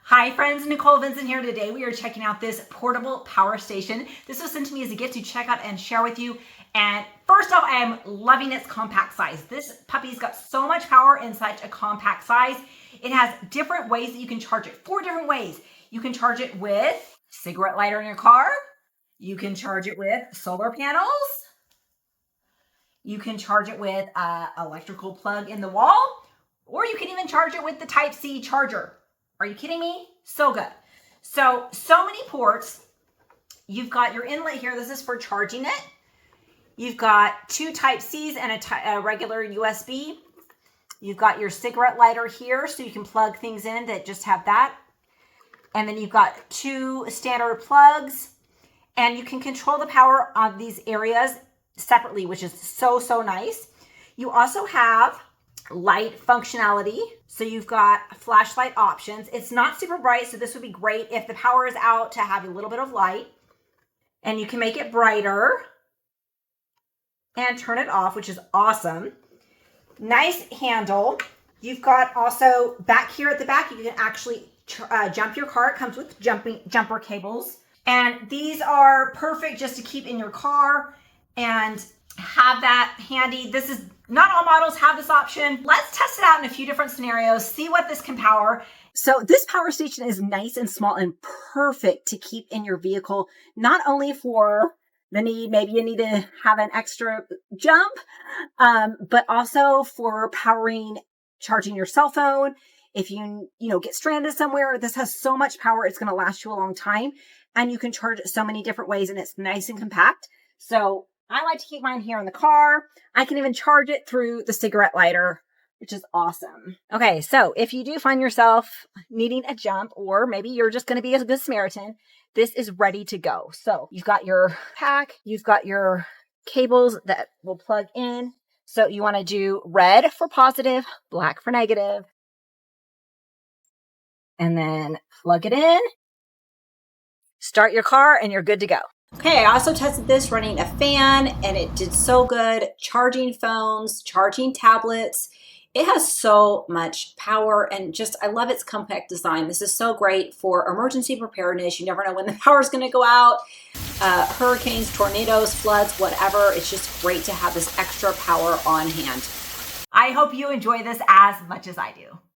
Hi friends, Nicole Vincent here. Today we are checking out this portable power station. This was sent to me as a gift to check out and share with you. And first off, I am loving its compact size. This puppy's got so much power in such a compact size. It has different ways that you can charge it. 4 different ways. You can charge it with cigarette lighter in your car. You can charge it with solar panels. You can charge it with an electrical plug in the wall. Or you can even charge it with the Type-C charger. Are you kidding me? So good. So many ports. You've got your inlet here. This is for charging it. You've got 2 Type-Cs and a regular USB. You've got your cigarette lighter here, so you can plug things in that just have that. And then you've got 2 standard plugs. And you can control the power of these areas separately, which is so nice. You also have light functionality. So you've got flashlight options. It's not super bright, so this would be great if the power is out to have a little bit of light. And you can make it brighter and turn it off, which is awesome. Nice handle. You've got also back here at the back, you can actually jump your car. It comes with jumper cables. And these are perfect just to keep in your car and have that handy. This is not all models have this option. Let's test it out in a few different scenarios, see what this can power. So this power station is nice and small and perfect to keep in your vehicle, not only for the need, maybe you need to have an extra jump, but also for charging your cell phone. If you get stranded somewhere, this has so much power, it's going to last you a long time. And you can charge it so many different ways, and it's nice and compact. So I like to keep mine here in the car. I can even charge it through the cigarette lighter, which is awesome. Okay, so if you do find yourself needing a jump, or maybe you're just going to be a good Samaritan, this is ready to go. So you've got your pack, you've got your cables that will plug in. So you want to do red for positive, black for negative, and then plug it in, start your car, and you're good to go. Okay, I also tested this running a fan, and it did so good. Charging phones, charging tablets. It has so much power, and I love its compact design. This is so great for emergency preparedness. You never know when the power is going to go out. Hurricanes, tornadoes, floods, whatever. It's just great to have this extra power on hand. I hope you enjoy this as much as I do.